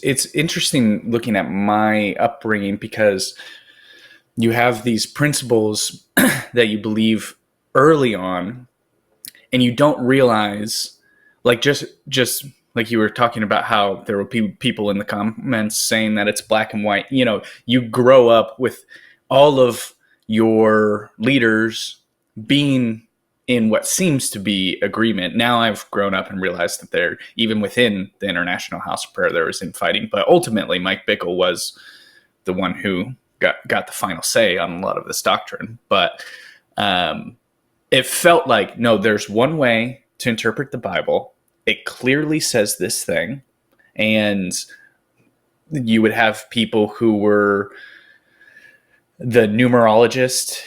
it's interesting looking at my upbringing, because you have these principles that you believe early on, and you don't realize, like, just like you were talking about how there will be people in the comments saying that it's black and white. You grow up with all of your leaders being in what seems to be agreement. Now I've grown up and realized that there, even within the International House of Prayer, there was infighting. But ultimately, Mike Bickle was the one who got the final say on a lot of this doctrine. But it felt like, no, there's one way to interpret the Bible. It clearly says this thing. And you would have people who were the numerologist,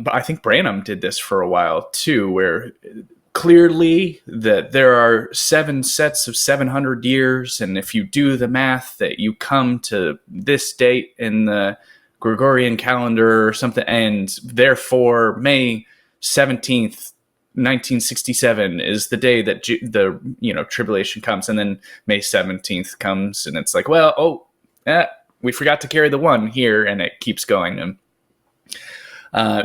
but I think Branham did this for a while too, where clearly that there are 7 sets of 700 years. And if you do the math, that you come to this date in the Gregorian calendar or something. And therefore May 17th, 1967 is the day that the tribulation comes. And then May 17th comes, and it's like, well, we forgot to carry the one here, and it keeps going. And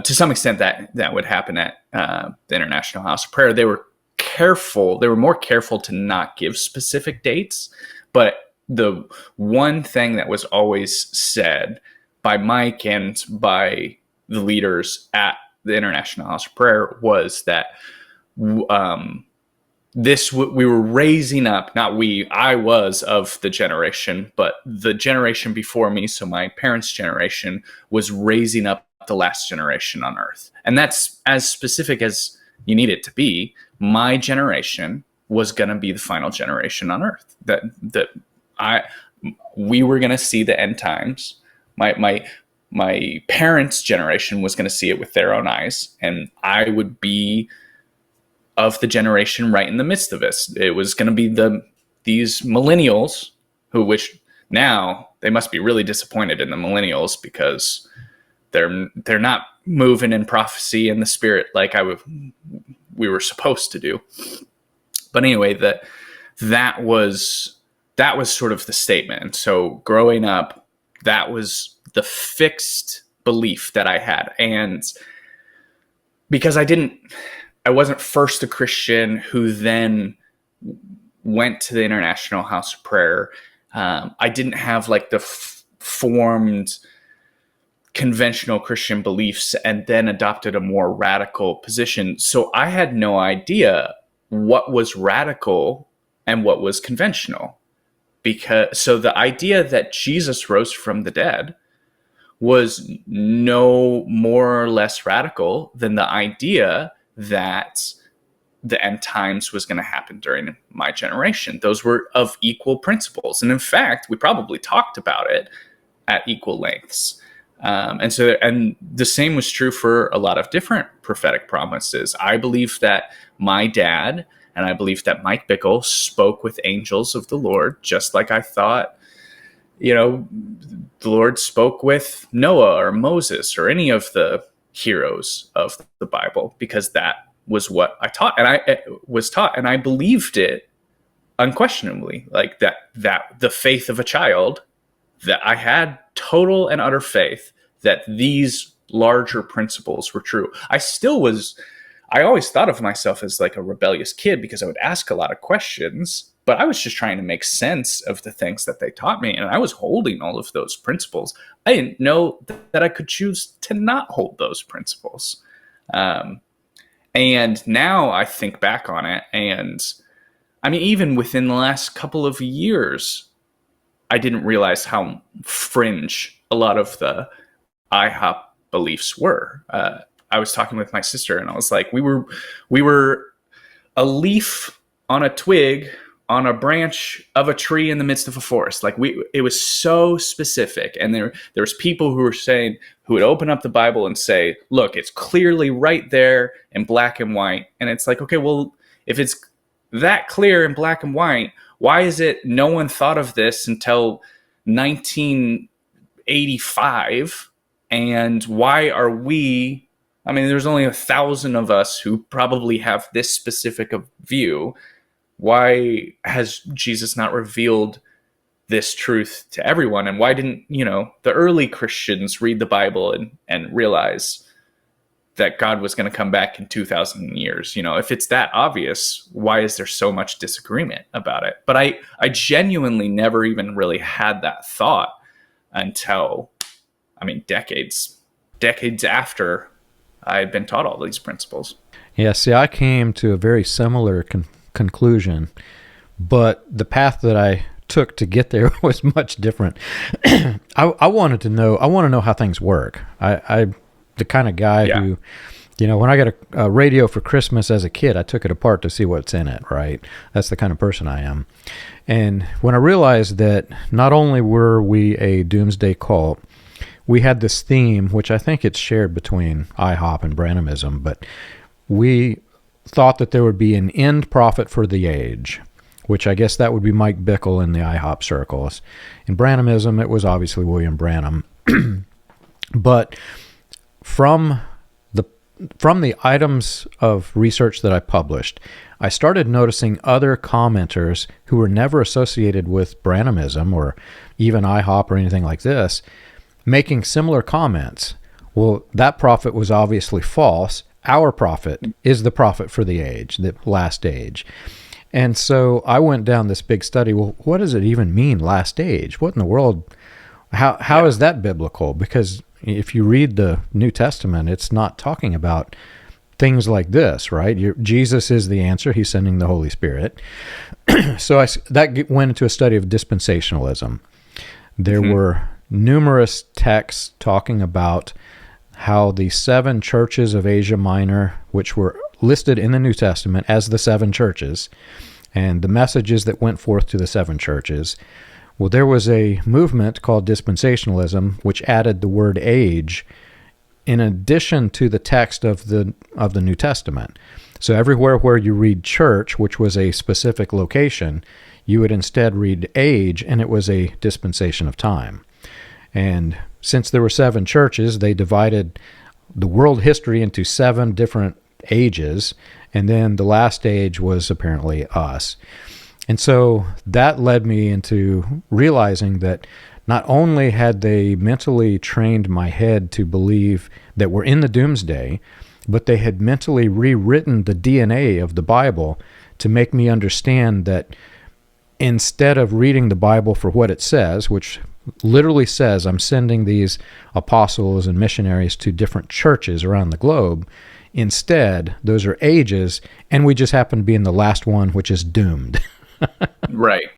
to some extent, that would happen at the International House of Prayer. They were careful. They were more careful to not give specific dates. But the one thing that was always said by Mike and by the leaders at the International House of Prayer was that we were raising up, I was of the generation, but the generation before me, so my parents' generation, was raising up the last generation on earth. And that's as specific as you need it to be. My generation was going to be the final generation on earth. We were going to see the end times. My parents' generation was going to see it with their own eyes, and I would be of the generation right in the midst of this. It was going to be these millennials which now they must be really disappointed in the millennials, because they're not moving in prophecy and the spirit like we were supposed to do. But anyway, that was sort of the statement. And so growing up, that was the fixed belief that I had. And because I wasn't first a Christian who then went to the International House of Prayer, I didn't have like the formed conventional Christian beliefs and then adopted a more radical position. So I had no idea what was radical and what was conventional. So the idea that Jesus rose from the dead was no more or less radical than the idea that the end times was going to happen during my generation. Those were of equal principles. And in fact, we probably talked about it at equal lengths. And the same was true for a lot of different prophetic promises. I believe that my dad and I believe that Mike Bickle spoke with angels of the Lord, just like I thought, the Lord spoke with Noah or Moses or any of the heroes of the Bible, because that was what I taught, and I was taught, and I believed it unquestionably, like that the faith of a child, that I had total and utter faith that these larger principles were true. I always thought of myself as like a rebellious kid, because I would ask a lot of questions, but I was just trying to make sense of the things that they taught me. And I was holding all of those principles. I didn't know that I could choose to not hold those principles. And now I think back on it, and I mean, even within the last couple of years, I didn't realize how fringe a lot of the IHOP beliefs were. I was talking with my sister, and I was like, we were a leaf on a twig on a branch of a tree in the midst of a forest. Like it was so specific. And there was people who would open up the Bible and say, look, it's clearly right there in black and white. And it's like, okay, well, if it's that clear in black and white, why is it no one thought of this until 1985? And why are we, I mean, there's only 1,000 of us who probably have this specific view. Why has Jesus not revealed this truth to everyone? And why didn't, the early Christians read the Bible and realize that God was going to come back in 2,000 years? If it's that obvious, why is there so much disagreement about it? But I genuinely never even really had that thought until, decades after I had been taught all these principles. Yeah, see, I came to a very similar conclusion, but the path that I took to get there was much different. I want to know how things work. I'm the kind of guy who, when I got a radio for Christmas as a kid, I took it apart to see what's in it, right? That's the kind of person I am. And when I realized that not only were we a doomsday cult, we had this theme, which I think it's shared between IHOP and Branhamism, but we thought that there would be an end prophet for the age, which I guess that would be Mike Bickle in the IHOP circles. In Branhamism, it was obviously William Branham. But from the items of research that I published, I started noticing other commenters who were never associated with Branhamism or even IHOP or anything like this, making similar comments. Well, that prophet was obviously false. Our prophet is the prophet for the age, the last age. And so I went down this big study. Well, what does it even mean, last age? What in the world? How is that biblical? Because if you read the New Testament, it's not talking about things like this, right? Jesus is the answer. He's sending the Holy Spirit. So that went into a study of dispensationalism. There were numerous texts talking about how the 7 churches of Asia Minor, which were listed in the New Testament as the 7 churches, and the messages that went forth to the 7 churches. Well, there was a movement called dispensationalism, which added the word age in addition to the text of the New Testament. So everywhere where you read church, which was a specific location, you would instead read age, and it was a dispensation of time. And since there were 7 churches, they divided the world history into 7 different ages, and then the last age was apparently us. And so that led me into realizing that not only had they mentally trained my head to believe that we're in the doomsday, but they had mentally rewritten the DNA of the Bible to make me understand that instead of reading the Bible for what it says, which literally says I'm sending these apostles and missionaries to different churches around the globe, instead, those are ages, and we just happen to be in the last one, which is doomed. Right.